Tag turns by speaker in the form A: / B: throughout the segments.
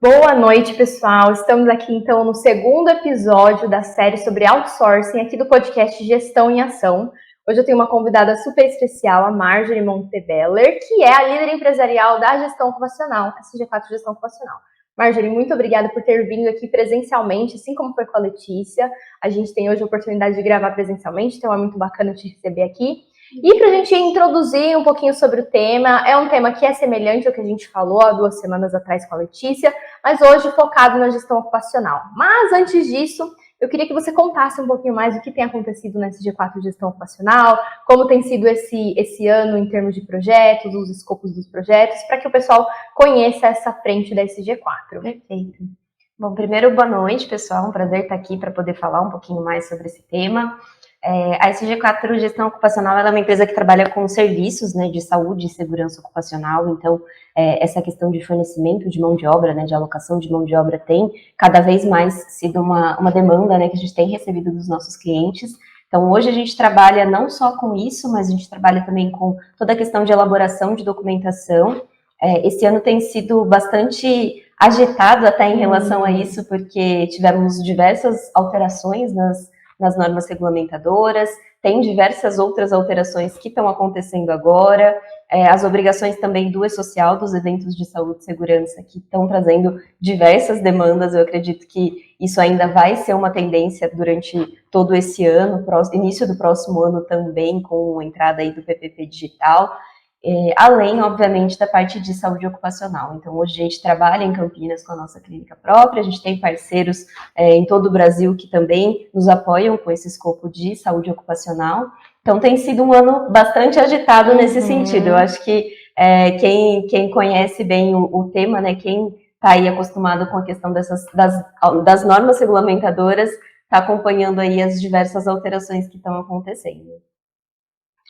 A: Boa noite, pessoal. Estamos aqui, então, no segundo episódio da série sobre outsourcing aqui do podcast Gestão em Ação. Hoje eu tenho uma convidada super especial, a Marjorie Montebeller, que é a líder empresarial da gestão ocupacional, a SG4 Gestão Ocupacional. Marjorie, muito obrigada por ter vindo aqui presencialmente, assim como foi com a Letícia. A gente tem hoje a oportunidade de gravar presencialmente, então é muito bacana te receber aqui. E para a gente introduzir um pouquinho sobre o tema, é um tema que é semelhante ao que a gente falou há 2 semanas atrás com a Letícia, mas hoje focado na gestão ocupacional. Mas antes disso, eu queria que você contasse um pouquinho mais do que tem acontecido na SG4 Gestão Ocupacional, como tem sido esse ano em termos de projetos, os escopos dos projetos, para que o pessoal conheça essa frente da SG4.
B: Perfeito. Bom, primeiro, boa noite, pessoal. Um prazer estar aqui para poder falar um pouquinho mais sobre esse tema. A SG4 Gestão Ocupacional ela é uma empresa que trabalha com serviços, né, de saúde e segurança ocupacional, então essa questão de fornecimento de mão de obra, né, de alocação de mão de obra tem cada vez mais sido uma demanda, né, que a gente tem recebido dos nossos clientes. Então hoje a gente trabalha não só com isso, mas a gente trabalha também com toda a questão de elaboração de documentação. Esse ano tem sido bastante agitado até em relação a isso, porque tivemos diversas alterações nas normas regulamentadoras, tem diversas outras alterações que estão acontecendo agora, as obrigações também do E-Social, dos eventos de saúde e segurança, que estão trazendo diversas demandas. Eu acredito que isso ainda vai ser uma tendência durante todo esse ano, início do próximo ano também, com a entrada aí do PPP digital, além, obviamente, da parte de saúde ocupacional. Então, hoje a gente trabalha em Campinas com a nossa clínica própria, a gente tem parceiros em todo o Brasil que também nos apoiam com esse escopo de saúde ocupacional. Então, tem sido um ano bastante agitado nesse sentido. Eu acho que quem conhece bem o tema, né, quem está aí acostumado com a questão das normas regulamentadoras, está acompanhando aí as diversas alterações que estão acontecendo.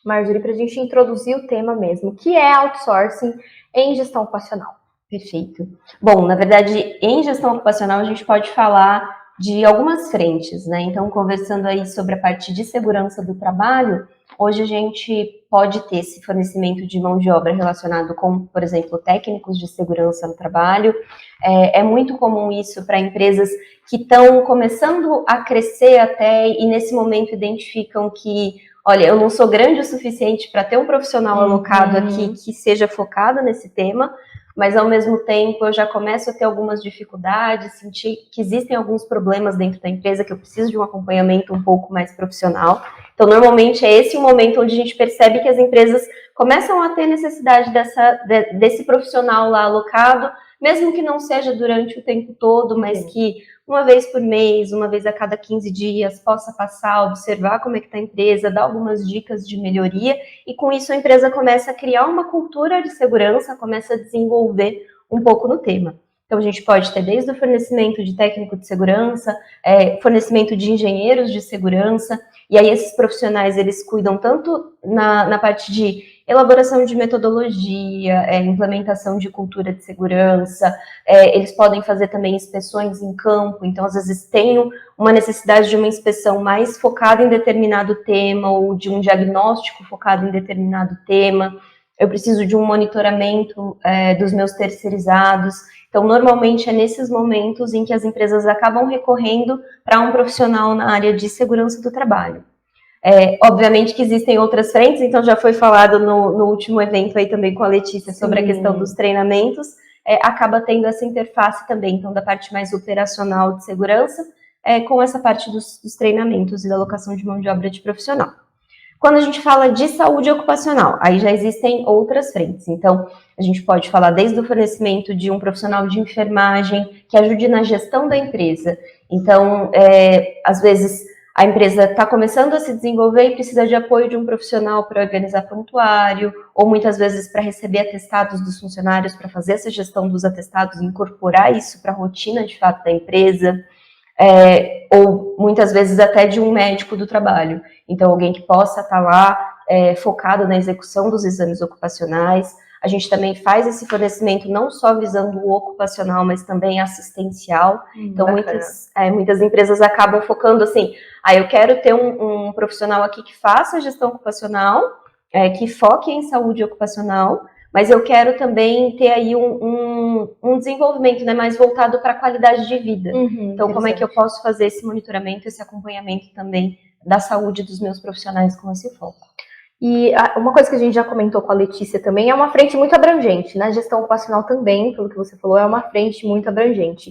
A: Marjorie, para a gente introduzir o tema mesmo, que é outsourcing em gestão ocupacional.
B: Perfeito. Bom, na verdade, em gestão ocupacional a gente pode falar de algumas frentes, né? Então, conversando aí sobre a parte de segurança do trabalho, hoje a gente pode ter esse fornecimento de mão de obra relacionado com, por exemplo, técnicos de segurança no trabalho. É muito comum isso para empresas que estão começando a crescer até e nesse momento identificam que olha, eu não sou grande o suficiente para ter um profissional alocado aqui que seja focado nesse tema, mas ao mesmo tempo eu já começo a ter algumas dificuldades, sentir que existem alguns problemas dentro da empresa, que eu preciso de um acompanhamento um pouco mais profissional. Então, normalmente é esse o momento onde a gente percebe que as empresas começam a ter necessidade desse profissional lá alocado, mesmo que não seja durante o tempo todo, mas que uma vez por mês, uma vez a cada 15 dias, possa passar, observar como é que está a empresa, dar algumas dicas de melhoria, e com isso a empresa começa a criar uma cultura de segurança, começa a desenvolver um pouco no tema. Então a gente pode ter desde o fornecimento de técnico de segurança, fornecimento de engenheiros de segurança, e aí esses profissionais eles cuidam tanto na parte de elaboração de metodologia, implementação de cultura de segurança, eles podem fazer também inspeções em campo, então às vezes tem uma necessidade de uma inspeção mais focada em determinado tema ou de um diagnóstico focado em determinado tema, eu preciso de um monitoramento dos meus terceirizados. Então, normalmente é nesses momentos em que as empresas acabam recorrendo para um profissional na área de segurança do trabalho. Obviamente que existem outras frentes, então já foi falado no último evento aí também com a Letícia sobre a questão dos treinamentos, acaba tendo essa interface também, então da parte mais operacional de segurança, com essa parte dos treinamentos e da alocação de mão de obra de profissional. Quando a gente fala de saúde ocupacional, aí já existem outras frentes. Então, a gente pode falar desde o fornecimento de um profissional de enfermagem que ajude na gestão da empresa. Então, às vezes, a empresa está começando a se desenvolver e precisa de apoio de um profissional para organizar prontuário, ou muitas vezes para receber atestados dos funcionários, para fazer essa gestão dos atestados e incorporar isso para a rotina, de fato, da empresa. Ou muitas vezes até de um médico do trabalho. Então, alguém que possa estar lá focado na execução dos exames ocupacionais. A gente também faz esse fornecimento não só visando o ocupacional, mas também assistencial. Então, muitas empresas acabam focando assim, eu quero ter um profissional aqui que faça a gestão ocupacional, que foque em saúde ocupacional, mas eu quero também ter aí um desenvolvimento, né, mais voltado para a qualidade de vida. Então, como é que eu posso fazer esse monitoramento, esse acompanhamento também da saúde dos meus profissionais com esse foco?
A: E uma coisa que a gente já comentou com a Letícia também é uma frente muito abrangente, né? Gestão ocupacional também, pelo que você falou, é uma frente muito abrangente.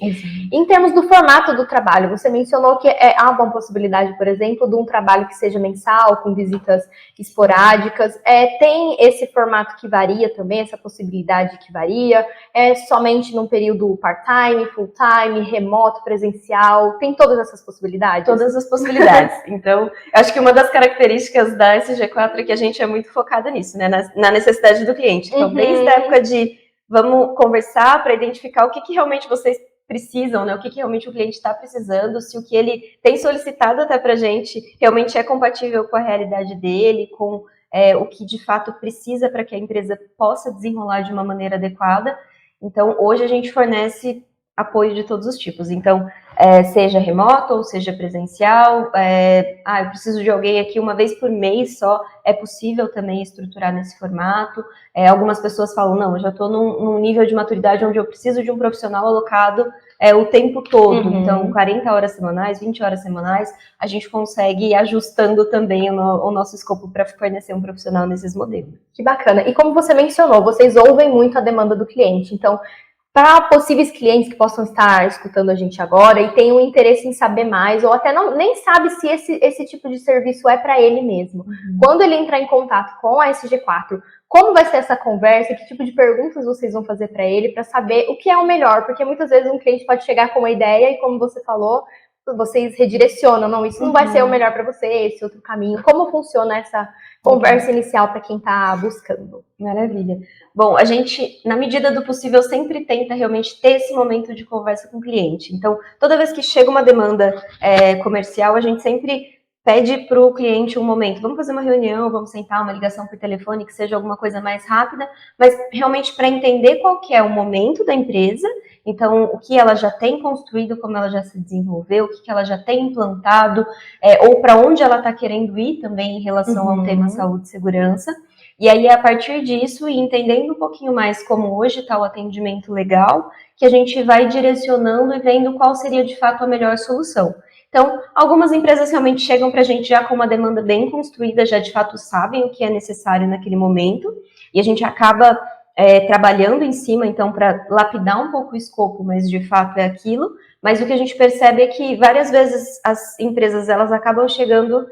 A: Em termos do formato do trabalho, você mencionou que há uma possibilidade, por exemplo, de um trabalho que seja mensal, com visitas esporádicas. Tem esse formato que varia também, essa possibilidade que varia? É somente num período part-time, full-time, remoto, presencial? Tem todas essas possibilidades?
B: Todas as possibilidades. Então, eu acho que uma das características da SG4 é que a gente é muito focada nisso, né? Na necessidade do cliente. Então, desde a época de vamos conversar para identificar o que realmente vocês precisam, né? O que realmente o cliente está precisando, se o que ele tem solicitado até para a gente realmente é compatível com a realidade dele, com o que de fato precisa para que a empresa possa desenrolar de uma maneira adequada. Então, hoje a gente fornece apoio de todos os tipos. Então, seja remoto ou seja presencial, eu preciso de alguém aqui uma vez por mês só, é possível também estruturar nesse formato. Algumas pessoas falam, não, eu já estou num nível de maturidade onde eu preciso de um profissional alocado o tempo todo. Então, 40 horas semanais, 20 horas semanais, a gente consegue ir ajustando também o nosso escopo para fornecer um profissional nesses modelos.
A: Que bacana. E como você mencionou, vocês ouvem muito a demanda do cliente. Então, para possíveis clientes que possam estar escutando a gente agora e tenham interesse em saber mais, ou até nem sabe se esse tipo de serviço é para ele mesmo. Quando ele entrar em contato com a SG4, como vai ser essa conversa? Que tipo de perguntas vocês vão fazer para ele para saber o que é o melhor? Porque muitas vezes um cliente pode chegar com uma ideia e, como você falou, vocês redirecionam, não, isso não vai ser o melhor para você, esse outro caminho. Como funciona essa conversa inicial para quem está buscando?
B: Maravilha. Bom, a gente, na medida do possível, sempre tenta realmente ter esse momento de conversa com o cliente. Então, toda vez que chega uma demanda comercial, a gente sempre pede para o cliente um momento. Vamos fazer uma reunião, vamos sentar, uma ligação por telefone, que seja alguma coisa mais rápida, mas realmente para entender qual que é o momento da empresa. Então, o que ela já tem construído, como ela já se desenvolveu, o que ela já tem implantado, ou para onde ela está querendo ir também em relação ao tema saúde e segurança. E aí, a partir disso, e entendendo um pouquinho mais como hoje está o atendimento legal, que a gente vai direcionando e vendo qual seria de fato a melhor solução. Então, algumas empresas realmente chegam para a gente já com uma demanda bem construída, já de fato sabem o que é necessário naquele momento, e a gente acaba trabalhando em cima, então, para lapidar um pouco o escopo, mas de fato é aquilo. Mas o que a gente percebe é que várias vezes as empresas elas acabam chegando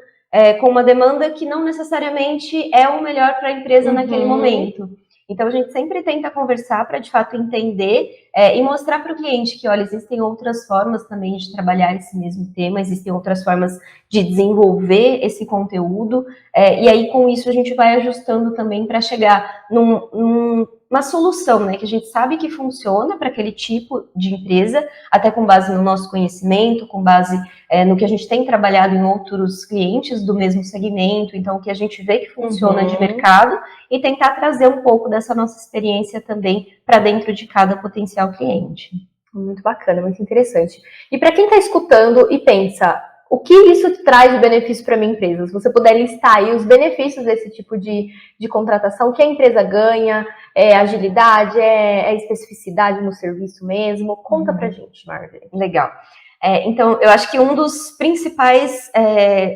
B: com uma demanda que não necessariamente é o melhor para a empresa naquele momento. Então, a gente sempre tenta conversar para, de fato, entender e mostrar para o cliente que, olha, existem outras formas também de trabalhar esse mesmo tema, existem outras formas de desenvolver esse conteúdo, e aí, com isso, a gente vai ajustando também para chegar numa solução, né, que a gente sabe que funciona para aquele tipo de empresa, até com base no nosso conhecimento, com base no que a gente tem trabalhado em outros clientes do mesmo segmento, então o que a gente vê que funciona de mercado, e tentar trazer um pouco dessa nossa experiência também para dentro de cada potencial cliente.
A: Muito bacana, muito interessante. E para quem está escutando e pensa, o que isso traz de benefício para a minha empresa? Se você puder listar aí os benefícios desse tipo de contratação, o que a empresa ganha, agilidade, especificidade no serviço mesmo? Conta pra gente, Marjorie.
B: Legal. Então, eu acho que um dos principais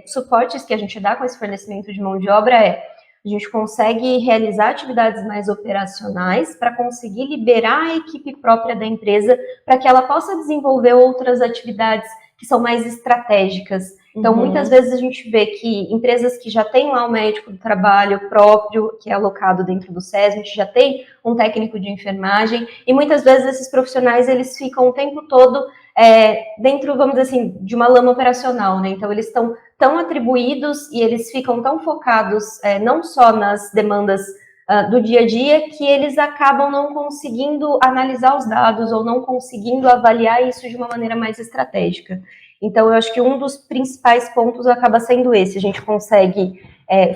B: suportes que a gente dá com esse fornecimento de mão de obra a gente consegue realizar atividades mais operacionais para conseguir liberar a equipe própria da empresa para que ela possa desenvolver outras atividades que são mais estratégicas. Então, muitas vezes a gente vê que empresas que já têm lá um médico do trabalho próprio, que é alocado dentro do SESM, já tem um técnico de enfermagem, e muitas vezes esses profissionais, eles ficam o tempo todo dentro, vamos dizer assim, de uma lama operacional, né? Então, eles estão tão atribuídos e eles ficam tão focados não só nas demandas do dia a dia, que eles acabam não conseguindo analisar os dados ou não conseguindo avaliar isso de uma maneira mais estratégica. Então, eu acho que um dos principais pontos acaba sendo esse. A gente consegue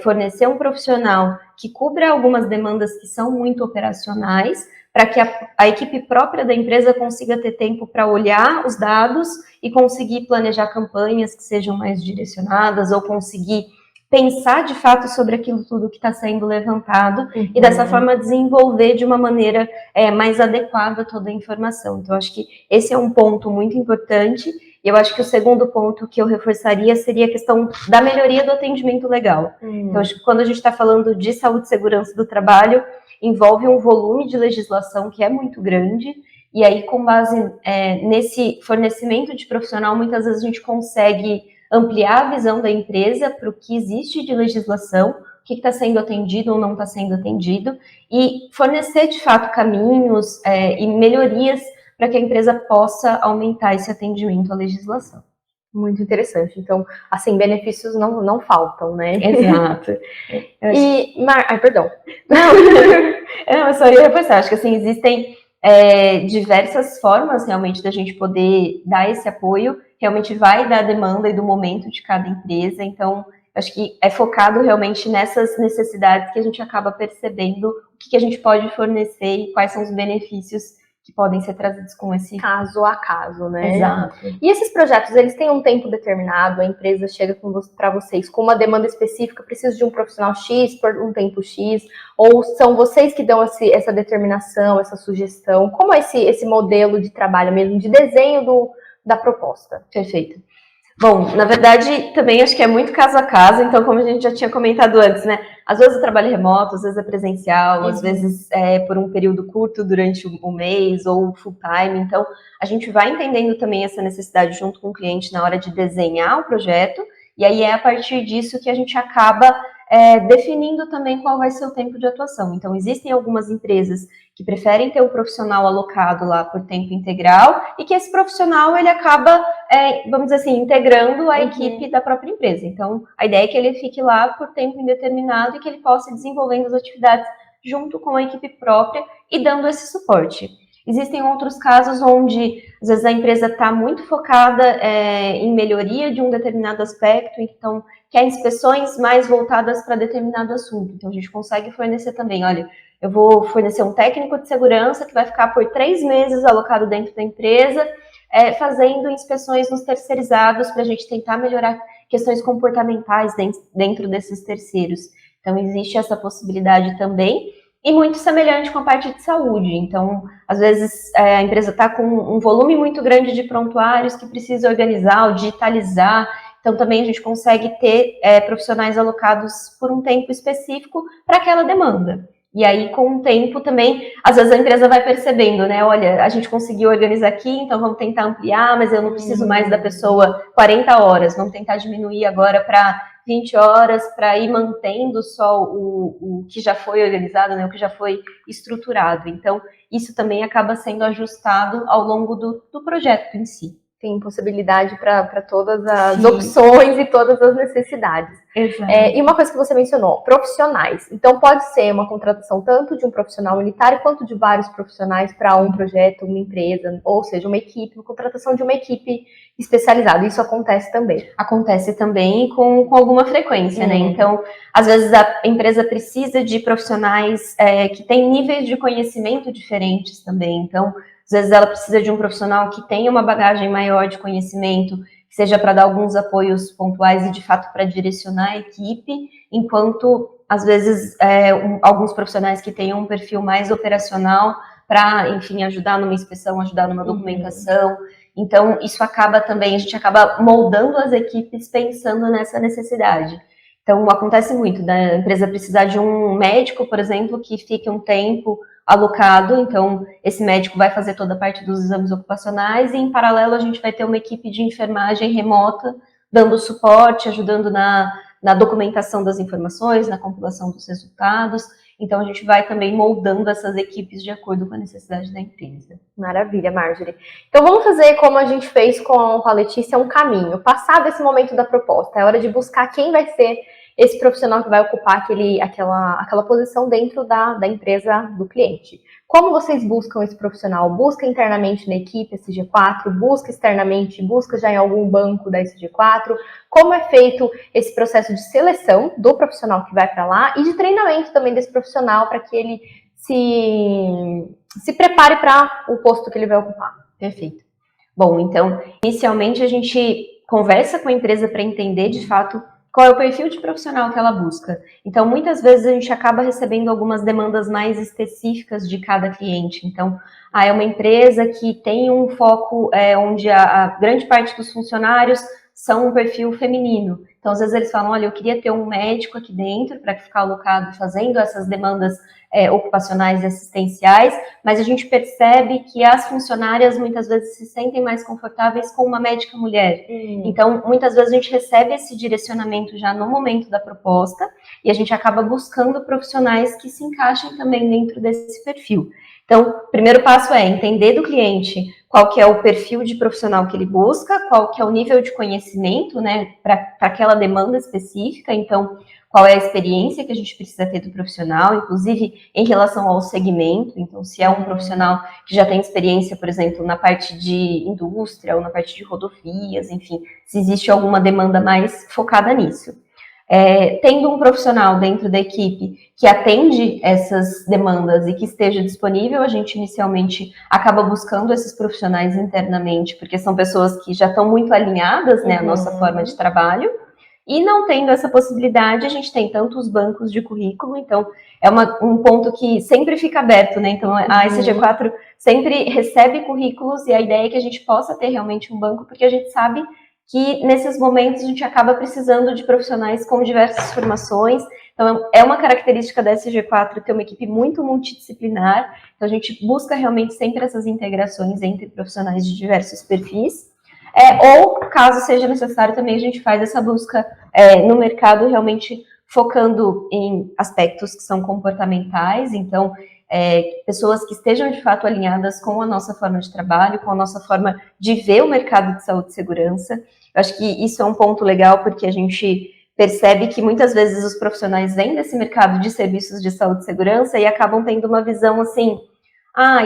B: fornecer um profissional que cubra algumas demandas que são muito operacionais, para que a equipe própria da empresa consiga ter tempo para olhar os dados e conseguir planejar campanhas que sejam mais direcionadas ou conseguir pensar de fato sobre aquilo tudo que está sendo levantado e dessa forma desenvolver de uma maneira mais adequada toda a informação. Então, acho que esse é um ponto muito importante. E eu acho que o segundo ponto que eu reforçaria seria a questão da melhoria do atendimento legal. Então, acho que quando a gente está falando de saúde e segurança do trabalho, envolve um volume de legislação que é muito grande, e aí, com base nesse fornecimento de profissional, muitas vezes a gente consegue ampliar a visão da empresa para o que existe de legislação, o que está sendo atendido ou não está sendo atendido, e fornecer, de fato, caminhos e melhorias para que a empresa possa aumentar esse atendimento à legislação.
A: Muito interessante. Então, assim, benefícios não faltam, né?
B: Exato.
A: Perdão.
B: Não, eu só ia reforçar. Acho que, assim, existem diversas formas, realmente, da gente poder dar esse apoio. Realmente vai da demanda e do momento de cada empresa. Então, acho que é focado realmente nessas necessidades que a gente acaba percebendo o que a gente pode fornecer e quais são os benefícios que podem ser trazidos com esse
A: caso a caso, né?
B: Exato.
A: E esses projetos, eles têm um tempo determinado, a empresa chega para vocês com uma demanda específica, preciso de um profissional X por um tempo X, ou são vocês que dão essa determinação, essa sugestão? Como é esse modelo de trabalho mesmo, de desenho da proposta?
B: Perfeito. Bom, na verdade, também acho que é muito caso a caso, então, como a gente já tinha comentado antes, né? Às vezes o trabalho é remoto, às vezes é presencial, às vezes é por um período curto durante um mês ou full time. Então, a gente vai entendendo também essa necessidade junto com o cliente na hora de desenhar o projeto, e aí é a partir disso que a gente acaba definindo também qual vai ser o tempo de atuação. Então, existem algumas empresas que preferem ter um profissional alocado lá por tempo integral e que esse profissional, ele acaba, vamos dizer assim, integrando a equipe da própria empresa. Então, a ideia é que ele fique lá por tempo indeterminado e que ele possa ir desenvolvendo as atividades junto com a equipe própria e dando esse suporte. Existem outros casos onde, às vezes, a empresa está muito focada em melhoria de um determinado aspecto, então, quer inspeções mais voltadas para determinado assunto. Então, a gente consegue fornecer também, olha, eu vou fornecer um técnico de segurança que vai ficar por 3 meses alocado dentro da empresa, fazendo inspeções nos terceirizados para a gente tentar melhorar questões comportamentais dentro desses terceiros. Então, existe essa possibilidade também. E muito semelhante com a parte de saúde. Então, às vezes, a empresa está com um volume muito grande de prontuários que precisa organizar ou digitalizar. Então, também a gente consegue ter profissionais alocados por um tempo específico para aquela demanda. E aí, com o tempo também, às vezes a empresa vai percebendo, né? Olha, a gente conseguiu organizar aqui, então vamos tentar ampliar, mas eu não preciso mais da pessoa 40 horas. Vamos tentar diminuir agora para 20 horas para ir mantendo só o que já foi organizado, né, o que já foi estruturado. Então, isso também acaba sendo ajustado ao longo do projeto em si.
A: Tem possibilidade para todas as opções e todas as necessidades.
B: Exato.
A: E uma coisa que você mencionou, profissionais. Então, pode ser uma contratação tanto de um profissional unitário quanto de vários profissionais para um projeto, uma empresa, ou seja, uma equipe, uma contratação de uma equipe especializada. Isso acontece também.
B: Acontece também com alguma frequência, né? Então, às vezes a empresa precisa de profissionais que têm níveis de conhecimento diferentes também. Então, às vezes ela precisa de um profissional que tenha uma bagagem maior de conhecimento, que seja para dar alguns apoios pontuais e, de fato, para direcionar a equipe, enquanto, às vezes, alguns profissionais que tenham um perfil mais operacional para, enfim, ajudar numa inspeção, ajudar numa documentação. Então, isso acaba também, a gente acaba moldando as equipes pensando nessa necessidade. Então, acontece muito, né? A empresa precisar de um médico, por exemplo, que fique um tempo alocado, então esse médico vai fazer toda a parte dos exames ocupacionais e, em paralelo, a gente vai ter uma equipe de enfermagem remota, dando suporte, ajudando na documentação das informações, na compilação dos resultados. Então, a gente vai também moldando essas equipes de acordo com a necessidade da empresa.
A: Maravilha, Marjorie. Então, vamos fazer como a gente fez com a Letícia, um caminho. Passado esse momento da proposta, é hora de buscar quem vai ser esse profissional que vai ocupar aquela posição dentro da empresa do cliente. Como vocês buscam esse profissional? Busca internamente na equipe SG4? Busca externamente? Busca já em algum banco da SG4? Como é feito esse processo de seleção do profissional que vai para lá e de treinamento também desse profissional para que ele se prepare para o posto que ele vai ocupar?
B: Perfeito. Bom, então, inicialmente a gente conversa com a empresa para entender, de fato, qual é o perfil de profissional que ela busca. Então, muitas vezes a gente acaba recebendo algumas demandas mais específicas de cada cliente. Então, é uma empresa que tem um foco onde a grande parte dos funcionários são um perfil feminino. Então, às vezes eles falam, olha, eu queria ter um médico aqui dentro para ficar alocado fazendo essas demandas ocupacionais e assistenciais, mas a gente percebe que as funcionárias muitas vezes se sentem mais confortáveis com uma médica mulher. Então, muitas vezes a gente recebe esse direcionamento já no momento da proposta e a gente acaba buscando profissionais que se encaixem também dentro desse perfil. Então, o primeiro passo é entender do cliente qual que é o perfil de profissional que ele busca, qual que é o nível de conhecimento, né, para aquela demanda específica. Então, qual é a experiência que a gente precisa ter do profissional, inclusive em relação ao segmento. Então, se é um profissional que já tem experiência, por exemplo, na parte de indústria ou na parte de rodovias, enfim, se existe alguma demanda mais focada nisso. Tendo um profissional dentro da equipe que atende essas demandas e que esteja disponível, a gente inicialmente acaba buscando esses profissionais internamente, porque são pessoas que já estão muito alinhadas, né, à nossa forma de trabalho. E não tendo essa possibilidade, a gente tem tanto os bancos de currículo, então é um ponto que sempre fica aberto, né? Então a SG4 sempre recebe currículos e a ideia é que a gente possa ter realmente um banco, porque a gente sabe que nesses momentos a gente acaba precisando de profissionais com diversas formações. Então é uma característica da SG4 ter uma equipe muito multidisciplinar, então a gente busca realmente sempre essas integrações entre profissionais de diversos perfis. Ou, caso seja necessário, também a gente faz essa busca no mercado, realmente focando em aspectos que são comportamentais, então, pessoas que estejam de fato alinhadas com a nossa forma de trabalho, com a nossa forma de ver o mercado de saúde e segurança. Eu acho que isso é um ponto legal, porque a gente percebe que muitas vezes os profissionais vêm desse mercado de serviços de saúde e segurança e acabam tendo uma visão assim,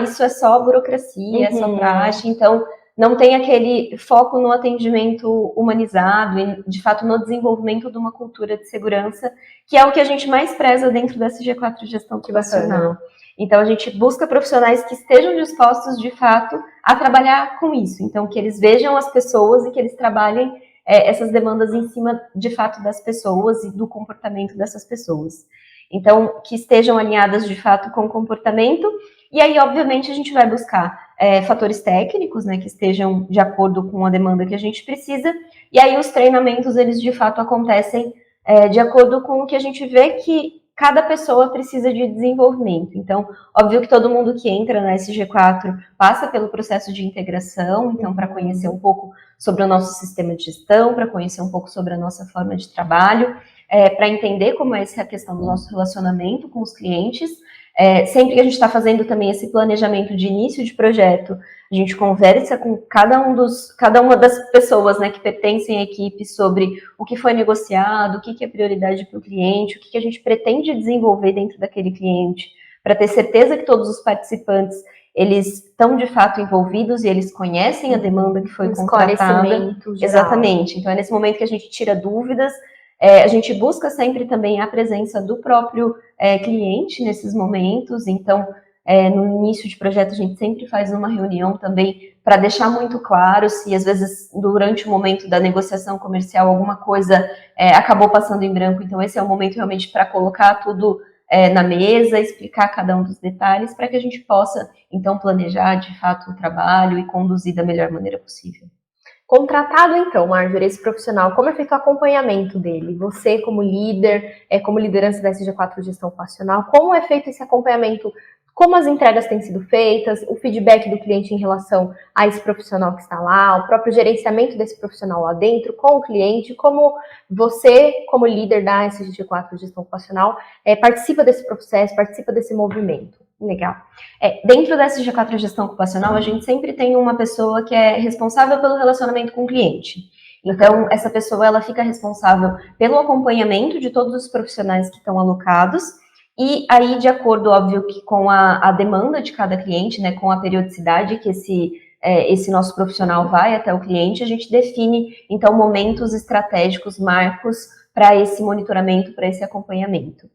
B: isso é só burocracia, é só praxe, então não tem aquele foco no atendimento humanizado e, de fato, no desenvolvimento de uma cultura de segurança, que é o que a gente mais preza dentro da SG4 Gestão Ocupacional. Então, a gente busca profissionais que estejam dispostos, de fato, a trabalhar com isso. Então, que eles vejam as pessoas e que eles trabalhem essas demandas em cima, de fato, das pessoas e do comportamento dessas pessoas. Então, que estejam alinhadas, de fato, com o comportamento. E aí, obviamente, a gente vai buscar fatores técnicos, né, que estejam de acordo com a demanda que a gente precisa, e aí os treinamentos, eles de fato acontecem de acordo com o que a gente vê que cada pessoa precisa de desenvolvimento. Então, óbvio que todo mundo que entra na SG4 passa pelo processo de integração, então, para conhecer um pouco sobre o nosso sistema de gestão, para conhecer um pouco sobre a nossa forma de trabalho, para entender como é essa questão do nosso relacionamento com os clientes. Sempre que a gente está fazendo também esse planejamento de início de projeto, a gente conversa com cada uma das pessoas, né, que pertencem à equipe sobre o que foi negociado, o que é prioridade para o cliente, o que a gente pretende desenvolver dentro daquele cliente, para ter certeza que todos os participantes eles estão de fato envolvidos e eles conhecem a demanda que foi contratada. Exatamente. Então é nesse momento que a gente tira dúvidas. A gente busca sempre também a presença do próprio cliente nesses momentos, então no início de projeto a gente sempre faz uma reunião também para deixar muito claro se às vezes durante o momento da negociação comercial alguma coisa acabou passando em branco, então esse é o momento realmente para colocar tudo na mesa, explicar cada um dos detalhes para que a gente possa então planejar de fato o trabalho e conduzir da melhor maneira possível.
A: Contratado, então, Marjorie, esse profissional, como é feito o acompanhamento dele? Você, como líder, como liderança da SG4 Gestão Ocupacional, como é feito esse acompanhamento? Como as entregas têm sido feitas, o feedback do cliente em relação a esse profissional que está lá, o próprio gerenciamento desse profissional lá dentro, com o cliente, como você, como líder da SG4 Gestão Ocupacional, participa desse processo, participa desse movimento?
B: Legal. Dentro da SG4 Gestão Ocupacional, a gente sempre tem uma pessoa que é responsável pelo relacionamento com o cliente. Então, essa pessoa ela fica responsável pelo acompanhamento de todos os profissionais que estão alocados, e aí, de acordo, óbvio, que com a demanda de cada cliente, né, com a periodicidade que esse nosso profissional vai até o cliente, a gente define, então, momentos estratégicos, marcos, para esse monitoramento, para esse acompanhamento.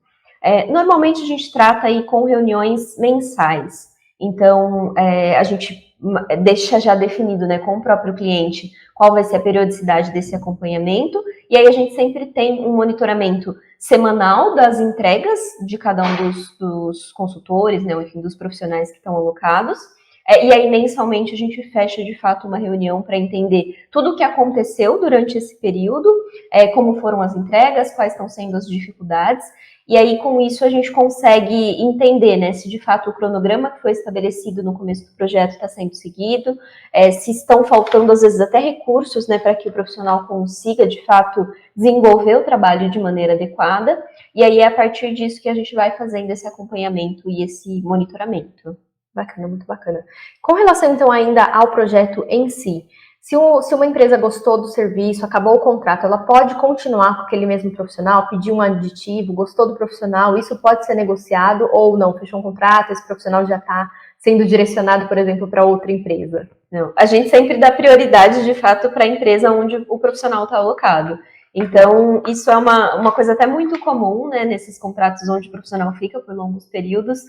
B: Normalmente a gente trata aí com reuniões mensais, então a gente deixa já definido, né, com o próprio cliente qual vai ser a periodicidade desse acompanhamento e aí a gente sempre tem um monitoramento semanal das entregas de cada um dos consultores, né, enfim, dos profissionais que estão alocados. E aí, mensalmente, a gente fecha, de fato, uma reunião para entender tudo o que aconteceu durante esse período, como foram as entregas, quais estão sendo as dificuldades, e aí, com isso, a gente consegue entender, né, se de fato o cronograma que foi estabelecido no começo do projeto está sendo seguido, se estão faltando, às vezes, até recursos, né, para que o profissional consiga, de fato, desenvolver o trabalho de maneira adequada, e aí é a partir disso que a gente vai fazendo esse acompanhamento e esse monitoramento.
A: Bacana, muito bacana. Com relação, então, ainda ao projeto em si, se uma empresa gostou do serviço, acabou o contrato, ela pode continuar com aquele mesmo profissional, pedir um aditivo, gostou do profissional, isso pode ser negociado ou não? Fechou um contrato, esse profissional já está sendo direcionado, por exemplo, para outra empresa?
B: Não, a gente sempre dá prioridade, de fato, para a empresa onde o profissional está alocado. Então, isso é uma coisa até muito comum, né, nesses contratos onde o profissional fica por longos períodos,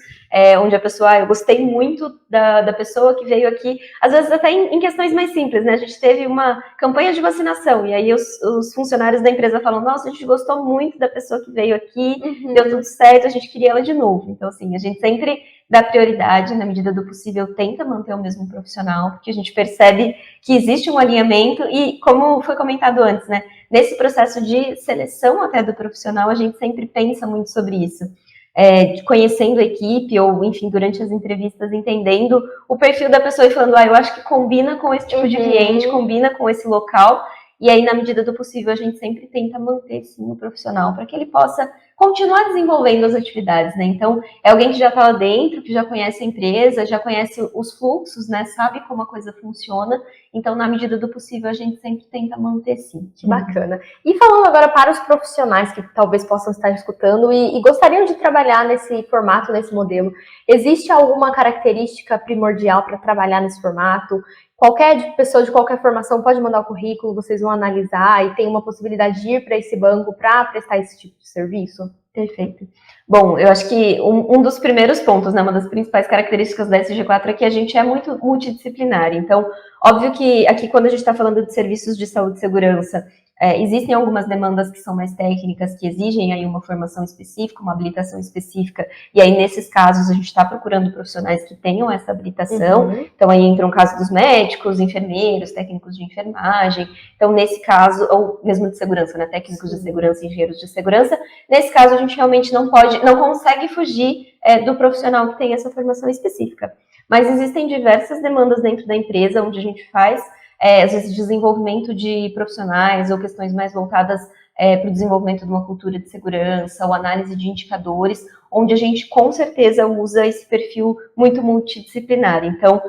B: onde a pessoa, eu gostei muito da pessoa que veio aqui, às vezes até em questões mais simples, né, a gente teve uma campanha de vacinação, e aí os funcionários da empresa falam, nossa, a gente gostou muito da pessoa que veio aqui, deu tudo certo, a gente queria ela de novo. Então, assim, a gente sempre dá prioridade, na medida do possível, tenta manter o mesmo profissional, porque a gente percebe que existe um alinhamento e, como foi comentado antes, né, nesse processo de seleção até do profissional, a gente sempre pensa muito sobre isso. Conhecendo a equipe, ou enfim, durante as entrevistas, entendendo o perfil da pessoa e falando, eu acho que combina com esse tipo de cliente, combina com esse local, e aí, na medida do possível, a gente sempre tenta manter, sim, o profissional, para que ele possa continuar desenvolvendo as atividades, né? Então, é alguém que já está lá dentro, que já conhece a empresa, já conhece os fluxos, né? Sabe como a coisa funciona. Então, na medida do possível, a gente sempre tenta manter, sim.
A: Que bacana. E falando agora para os profissionais que talvez possam estar escutando e gostariam de trabalhar nesse formato, nesse modelo, existe alguma característica primordial para trabalhar nesse formato? Qualquer pessoa de qualquer formação pode mandar o currículo, vocês vão analisar e tem uma possibilidade de ir para esse banco para prestar esse tipo de serviço?
B: Perfeito. Bom, eu acho que um dos primeiros pontos, né, uma das principais características da SG4 é que a gente é muito multidisciplinar. Então, óbvio que aqui, quando a gente está falando de serviços de saúde e segurança, existem algumas demandas que são mais técnicas, que exigem aí uma formação específica, uma habilitação específica, e aí nesses casos a gente está procurando profissionais que tenham essa habilitação. Então aí entra o caso dos médicos, enfermeiros, técnicos de enfermagem. Então nesse caso, ou mesmo de segurança, né, técnicos de segurança, engenheiros de segurança, nesse caso a gente realmente não consegue fugir do profissional que tem essa formação específica. Mas existem diversas demandas dentro da empresa onde a gente faz às vezes, desenvolvimento de profissionais ou questões mais voltadas para o desenvolvimento de uma cultura de segurança ou análise de indicadores, onde a gente com certeza usa esse perfil muito multidisciplinar. Então,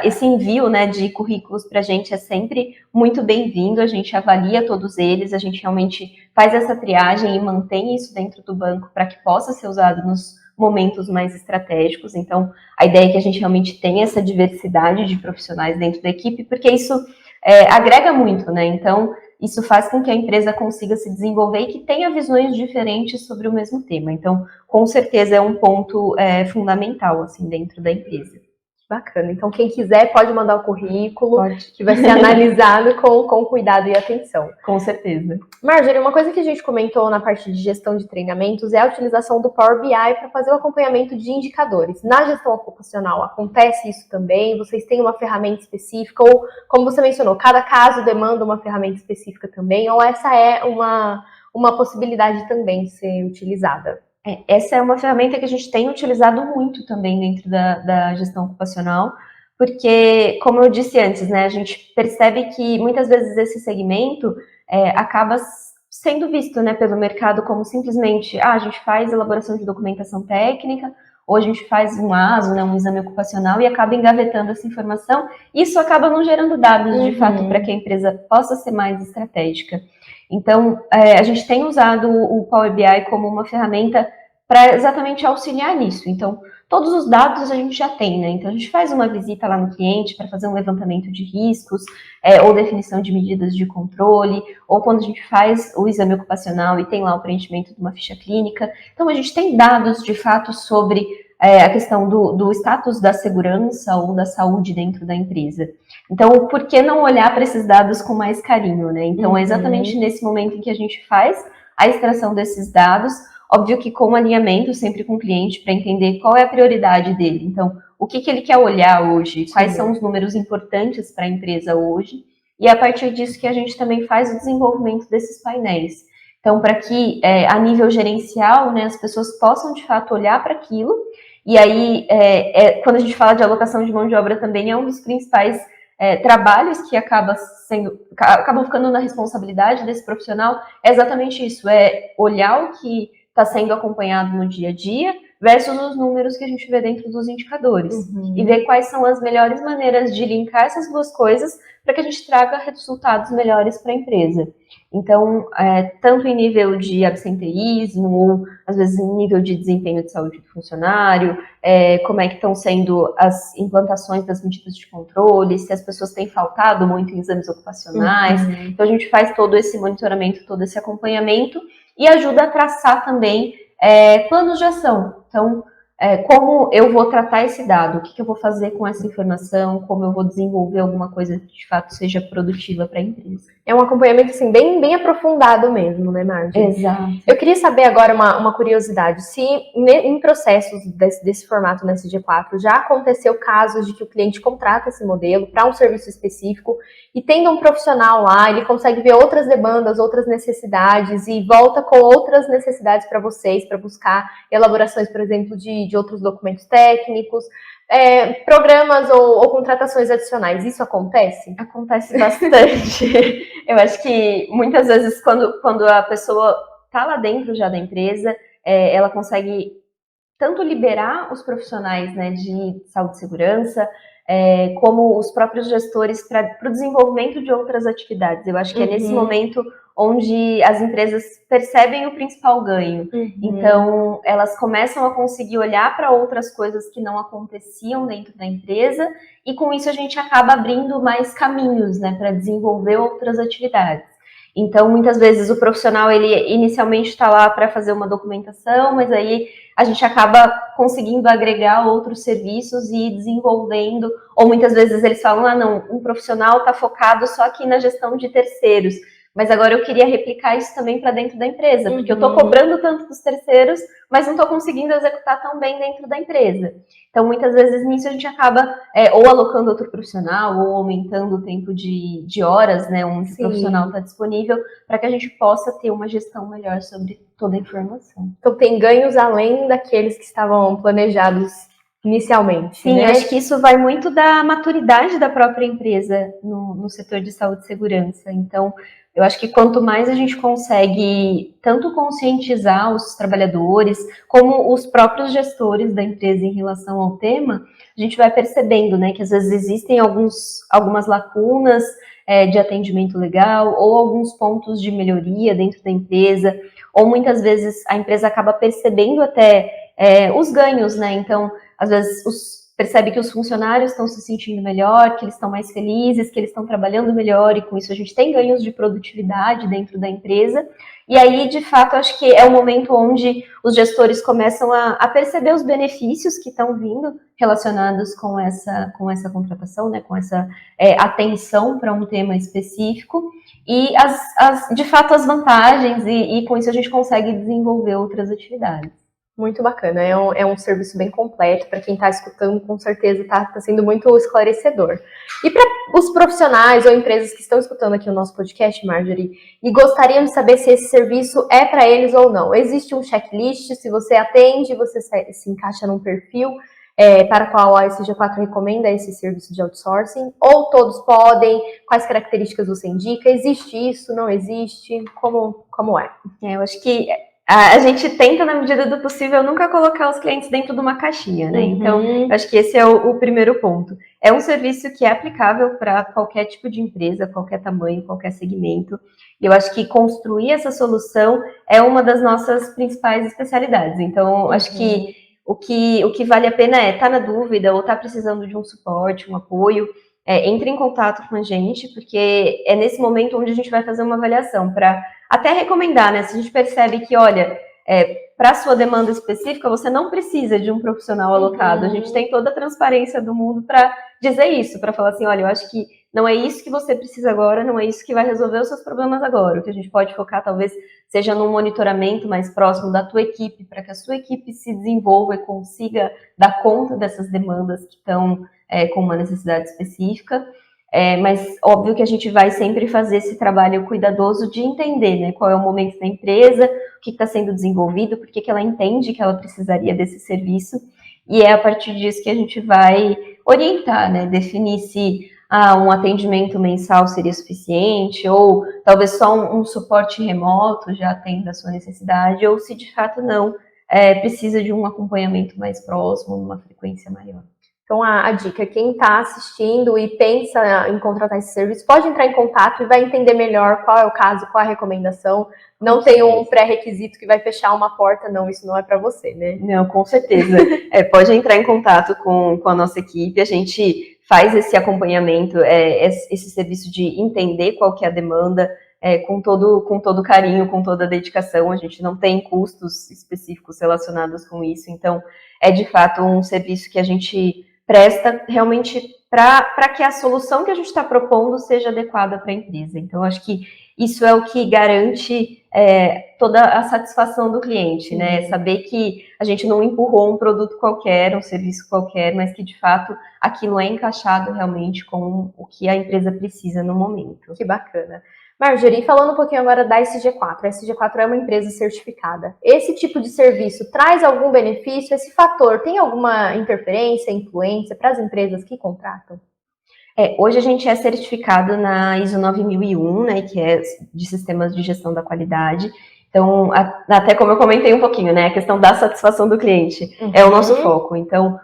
B: esse envio, né, de currículos para a gente é sempre muito bem-vindo, a gente avalia todos eles, a gente realmente faz essa triagem e mantém isso dentro do banco para que possa ser usado nos momentos mais estratégicos. Então, a ideia é que a gente realmente tenha essa diversidade de profissionais dentro da equipe, porque isso agrega muito, né? Então, isso faz com que a empresa consiga se desenvolver e que tenha visões diferentes sobre o mesmo tema. Então, com certeza é um ponto fundamental, assim, dentro da empresa.
A: Bacana. Então, quem quiser pode mandar o currículo, que vai ser analisado com cuidado e atenção.
B: Com certeza.
A: Marjorie, uma coisa que a gente comentou na parte de gestão de treinamentos é a utilização do Power BI para fazer o acompanhamento de indicadores. Na gestão ocupacional acontece isso também? Vocês têm uma ferramenta específica? Ou, como você mencionou, cada caso demanda uma ferramenta específica também? Ou essa é uma possibilidade também de ser utilizada?
B: Essa é uma ferramenta que a gente tem utilizado muito também dentro da gestão ocupacional, porque, como eu disse antes, né, a gente percebe que muitas vezes esse segmento acaba sendo visto, né, pelo mercado como simplesmente, a gente faz elaboração de documentação técnica, ou a gente faz um ASO, né, um exame ocupacional, e acaba engavetando essa informação. Isso acaba não gerando dados, de fato, para que a empresa possa ser mais estratégica. Então, a gente tem usado o Power BI como uma ferramenta para exatamente auxiliar nisso. Então, todos os dados a gente já tem, né? Então, a gente faz uma visita lá no cliente para fazer um levantamento de riscos, ou definição de medidas de controle, ou quando a gente faz o exame ocupacional e tem lá o preenchimento de uma ficha clínica. Então, a gente tem dados, de fato, sobre a questão do status da segurança ou da saúde dentro da empresa. Então, por que não olhar para esses dados com mais carinho, né? Então, é exatamente nesse momento em que a gente faz a extração desses dados, óbvio que com alinhamento sempre com o cliente para entender qual é a prioridade dele. Então, o que ele quer olhar hoje, quais são os números importantes para a empresa hoje, e é a partir disso que a gente também faz o desenvolvimento desses painéis. Então, para que a nível gerencial, né, as pessoas possam de fato olhar para aquilo, e aí, quando a gente fala de alocação de mão de obra também, é um dos principais trabalhos que acabam ficando na responsabilidade desse profissional, é exatamente isso, é olhar o que está sendo acompanhado no dia a dia versus os números que a gente vê dentro dos indicadores. E ver quais são as melhores maneiras de linkar essas duas coisas para que a gente traga resultados melhores para a empresa. Então, tanto em nível de absenteísmo, ou às vezes em nível de desempenho de saúde do funcionário, como é que estão sendo as implantações das medidas de controle, se as pessoas têm faltado muito em exames ocupacionais. Então, a gente faz todo esse monitoramento, todo esse acompanhamento e ajuda a traçar também planos de ação. Então, como eu vou tratar esse dado, o que eu vou fazer com essa informação, como eu vou desenvolver alguma coisa que de fato seja produtiva para a empresa.
A: É um acompanhamento assim, bem aprofundado mesmo, né, Marjorie?
B: Exato.
A: Eu queria saber agora uma curiosidade, se em processos desse formato no SG4 já aconteceu casos de que o cliente contrata esse modelo para um serviço específico e tendo um profissional lá, ele consegue ver outras demandas, outras necessidades e volta com outras necessidades para vocês, para buscar elaborações, por exemplo, de outros documentos técnicos, programas ou contratações adicionais. Isso acontece?
B: Acontece bastante. Eu acho que muitas vezes quando a pessoa está lá dentro já da empresa, ela consegue tanto liberar os profissionais, né, de saúde e segurança, como os próprios gestores para o desenvolvimento de outras atividades. Eu acho que é nesse momento onde as empresas percebem o principal ganho. Então, elas começam a conseguir olhar para outras coisas que não aconteciam dentro da empresa e com isso a gente acaba abrindo mais caminhos, né, para desenvolver outras atividades. Então, muitas vezes o profissional, ele inicialmente está lá para fazer uma documentação, mas aí a gente acaba conseguindo agregar outros serviços e ir desenvolvendo, ou muitas vezes eles falam, não, um profissional está focado só aqui na gestão de terceiros, mas agora eu queria replicar isso também para dentro da empresa, porque eu estou cobrando tanto dos terceiros, mas não estou conseguindo executar tão bem dentro da empresa. Então, muitas vezes nisso a gente acaba ou alocando outro profissional, ou aumentando o tempo de horas, né, onde o profissional está disponível, para que a gente possa ter uma gestão melhor sobre toda a informação.
A: Então, tem ganhos além daqueles que estavam planejados inicialmente.
B: Sim,
A: né?
B: Acho que isso vai muito da maturidade da própria empresa no setor de saúde e segurança. Então, eu acho que quanto mais a gente consegue tanto conscientizar os trabalhadores, como os próprios gestores da empresa em relação ao tema, a gente vai percebendo, né, que às vezes existem algumas lacunas de atendimento legal, ou alguns pontos de melhoria dentro da empresa, ou muitas vezes a empresa acaba percebendo até os ganhos, né? Então, às vezes percebe que os funcionários estão se sentindo melhor, que eles estão mais felizes, que eles estão trabalhando melhor, e com isso a gente tem ganhos de produtividade dentro da empresa. E aí, de fato, acho que é o momento onde os gestores começam a perceber os benefícios que estão vindo relacionados com essa contratação, né, com essa atenção para um tema específico, e de fato as vantagens, e com isso a gente consegue desenvolver outras atividades.
A: Muito bacana, é um serviço bem completo, para quem está escutando, com certeza está sendo muito esclarecedor. E para os profissionais ou empresas que estão escutando aqui o nosso podcast, Marjorie, e gostariam de saber se esse serviço é para eles ou não, existe um checklist, se você atende, você se encaixa num perfil para qual a SG4 recomenda esse serviço de outsourcing, ou todos podem, quais características você indica, existe isso, não existe, como é?
B: Eu acho que a gente tenta, na medida do possível, nunca colocar os clientes dentro de uma caixinha, né? Então, eu acho que esse é o primeiro ponto. É um serviço que é aplicável para qualquer tipo de empresa, qualquer tamanho, qualquer segmento. E eu acho que construir essa solução é uma das nossas principais especialidades. Então, acho que o que vale a pena é estar na dúvida ou estar precisando de um suporte, um apoio, entre em contato com a gente, porque é nesse momento onde a gente vai fazer uma avaliação para até recomendar, né? Se a gente percebe que, olha, para a sua demanda específica, você não precisa de um profissional alocado. A gente tem toda a transparência do mundo para dizer isso, para falar assim, olha, eu acho que não é isso que você precisa agora, não é isso que vai resolver os seus problemas agora. O que a gente pode focar talvez seja num monitoramento mais próximo da tua equipe, para que a sua equipe se desenvolva e consiga dar conta dessas demandas que estão com uma necessidade específica. Mas óbvio que a gente vai sempre fazer esse trabalho cuidadoso de entender, né, qual é o momento da empresa, o que está sendo desenvolvido, por que ela entende que ela precisaria desse serviço, e é a partir disso que a gente vai orientar, né, definir se um atendimento mensal seria suficiente, ou talvez só um suporte remoto já atenda a sua necessidade, ou se de fato não, precisa de um acompanhamento mais próximo, numa frequência maior.
A: Então, a dica, quem está assistindo e pensa em contratar esse serviço, pode entrar em contato e vai entender melhor qual é o caso, qual é a recomendação. Não tem um pré-requisito que vai fechar uma porta, não, isso não é para você, né?
B: Não, com certeza. Pode entrar em contato com a nossa equipe, a gente faz esse acompanhamento, esse serviço de entender qual que é a demanda, com todo carinho, com toda a dedicação. A gente não tem custos específicos relacionados com isso, então é de fato um serviço que a gente presta realmente para que a solução que a gente está propondo seja adequada para a empresa. Então, acho que isso é o que garante toda a satisfação do cliente, né? Saber que a gente não empurrou um produto qualquer, um serviço qualquer, mas que, de fato, aquilo é encaixado realmente com o que a empresa precisa no momento.
A: Que bacana. Marjorie, falando um pouquinho agora da SG4. A SG4 é uma empresa certificada. Esse tipo de serviço traz algum benefício? Esse fator tem alguma interferência, influência para as empresas que contratam?
B: Hoje a gente é certificado na ISO 9001, né, que é de sistemas de gestão da qualidade. Então, até como eu comentei um pouquinho, né, a questão da satisfação do cliente é o nosso foco. Então,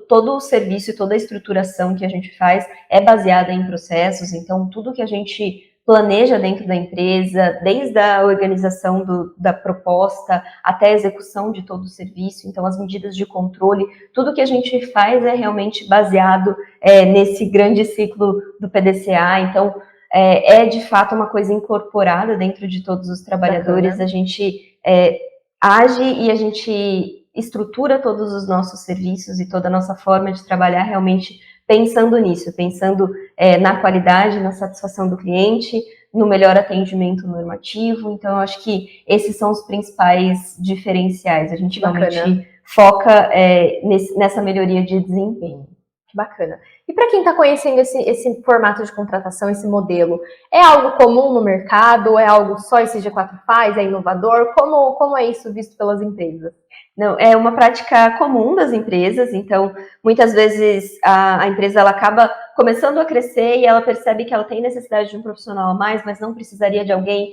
B: todo o serviço e toda a estruturação que a gente faz é baseada em processos. Então, tudo que a gente planeja dentro da empresa, desde a organização da proposta até a execução de todo o serviço, então as medidas de controle, tudo que a gente faz é realmente baseado nesse grande ciclo do PDCA, então de fato uma coisa incorporada dentro de todos os trabalhadores. Bacana. A gente age e a gente estrutura todos os nossos serviços e toda a nossa forma de trabalhar realmente pensando nisso, pensando na qualidade, na satisfação do cliente, no melhor atendimento normativo. Então, eu acho que esses são os principais diferenciais. A gente realmente foca nessa melhoria de desempenho.
A: Que bacana. E para quem está conhecendo esse formato de contratação, esse modelo, é algo comum no mercado? É algo só esse G4 faz? É inovador? Como é isso visto pelas empresas?
B: Não, é uma prática comum das empresas. Então, muitas vezes a empresa ela acaba começando a crescer e ela percebe que ela tem necessidade de um profissional a mais, mas não precisaria de alguém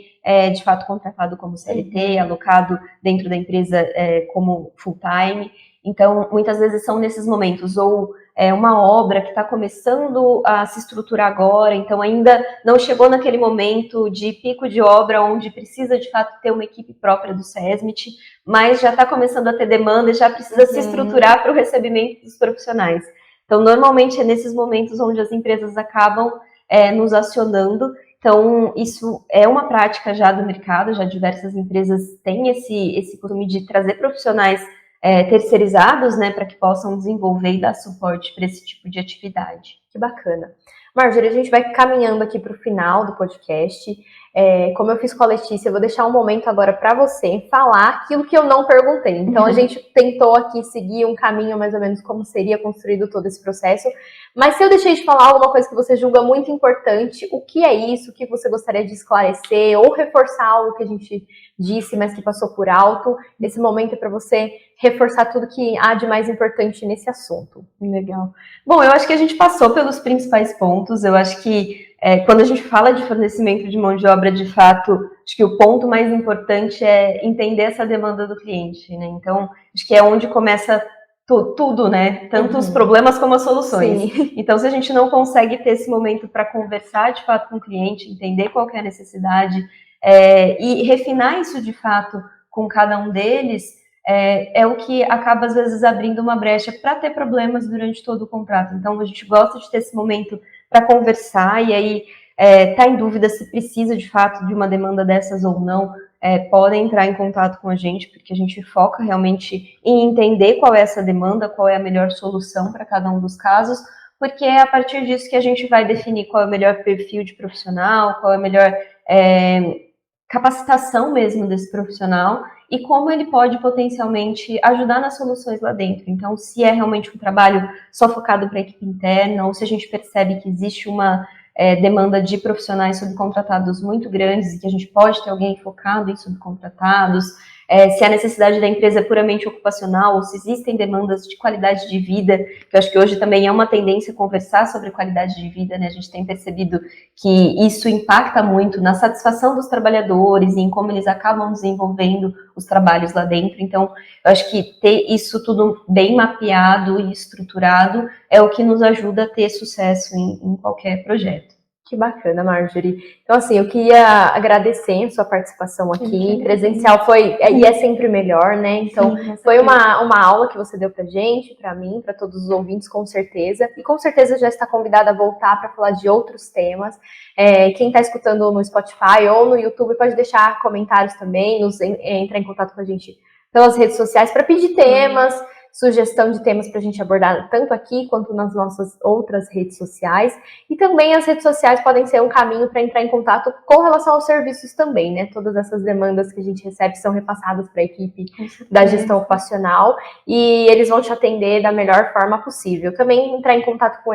B: de fato contratado como CLT, alocado dentro da empresa como full-time. Então, muitas vezes são nesses momentos, ou uma obra que está começando a se estruturar agora, então ainda não chegou naquele momento de pico de obra onde precisa de fato ter uma equipe própria do SESMIT, mas já está começando a ter demanda e já precisa se estruturar para o recebimento dos profissionais. Então, normalmente é nesses momentos onde as empresas acabam nos acionando. Então, isso é uma prática já do mercado, já diversas empresas têm esse costume de trazer profissionais terceirizados, né, para que possam desenvolver e dar suporte para esse tipo de atividade.
A: Que bacana. Marjorie, a gente vai caminhando aqui para o final do podcast. Como eu fiz com a Letícia, eu vou deixar um momento agora para você falar aquilo que eu não perguntei. Então, a gente tentou aqui seguir um caminho mais ou menos como seria construído todo esse processo. Mas se eu deixei de falar alguma coisa que você julga muito importante, o que é isso? O que você gostaria de esclarecer ou reforçar algo que a gente disse, mas que passou por alto? Esse momento é para você reforçar tudo que há de mais importante nesse assunto.
B: Legal. Bom, eu acho que a gente passou pelos principais pontos. Eu acho que quando a gente fala de fornecimento de mão de obra, de fato, acho que o ponto mais importante é entender essa demanda do cliente, né? Então, acho que é onde começa tudo, né? Tanto os problemas como as soluções. Sim. Então, se a gente não consegue ter esse momento para conversar de fato com o cliente, entender qual que é a necessidade e refinar isso de fato com cada um deles, é o que acaba, às vezes, abrindo uma brecha para ter problemas durante todo o contrato. Então, a gente gosta de ter esse momento para conversar e aí tá em dúvida se precisa, de fato, de uma demanda dessas ou não. podem entrar em contato com a gente, porque a gente foca realmente em entender qual é essa demanda, qual é a melhor solução para cada um dos casos, porque é a partir disso que a gente vai definir qual é o melhor perfil de profissional, qual é a melhor capacitação mesmo desse profissional e como ele pode potencialmente ajudar nas soluções lá dentro. Então, se é realmente um trabalho só focado para a equipe interna, ou se a gente percebe que existe uma demanda de profissionais subcontratados muito grandes e que a gente pode ter alguém focado em subcontratados, se a necessidade da empresa é puramente ocupacional ou se existem demandas de qualidade de vida, que eu acho que hoje também é uma tendência conversar sobre qualidade de vida, né? A gente tem percebido que isso impacta muito na satisfação dos trabalhadores e em como eles acabam desenvolvendo os trabalhos lá dentro. Então, eu acho que ter isso tudo bem mapeado e estruturado é o que nos ajuda a ter sucesso em qualquer projeto.
A: Que bacana, Marjorie. Então, assim, eu queria agradecer a sua participação aqui. Presencial foi, e é sempre melhor, né? Então, sim, foi uma aula que você deu pra gente, pra mim, pra todos os ouvintes, com certeza. E com certeza já está convidada a voltar para falar de outros temas. Quem está escutando no Spotify ou no YouTube pode deixar comentários também, entrar em contato com a gente pelas redes sociais para pedir temas, sugestão de temas para a gente abordar tanto aqui quanto nas nossas outras redes sociais. E também as redes sociais podem ser um caminho para entrar em contato com relação aos serviços também, né? Todas essas demandas que a gente recebe são repassadas para a equipe da gestão ocupacional e eles vão te atender da melhor forma possível. Também entrar em contato com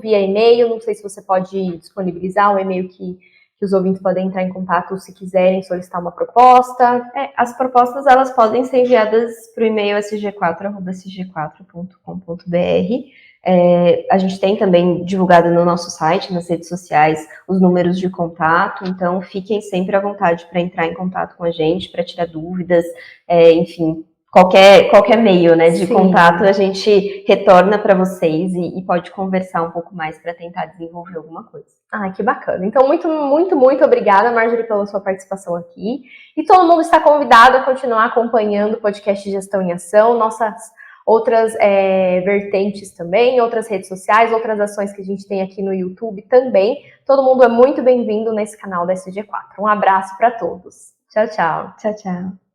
A: via e-mail, não sei se você pode disponibilizar o e-mail que os ouvintes podem entrar em contato se quiserem solicitar uma proposta.
B: As propostas elas podem ser enviadas para o e-mail sg4@sg4.com.br. A gente tem também divulgado no nosso site, nas redes sociais, os números de contato, então fiquem sempre à vontade para entrar em contato com a gente, para tirar dúvidas, enfim, qualquer meio, né, de contato a gente retorna para vocês e pode conversar um pouco mais para tentar desenvolver alguma coisa.
A: Ah, que bacana. Então, muito, muito, muito obrigada, Marjorie, pela sua participação aqui. E todo mundo está convidado a continuar acompanhando o podcast Gestão em Ação, nossas outras vertentes também, outras redes sociais, outras ações que a gente tem aqui no YouTube também. Todo mundo é muito bem-vindo nesse canal da SG4. Um abraço para todos. Tchau, tchau.
B: Tchau, tchau.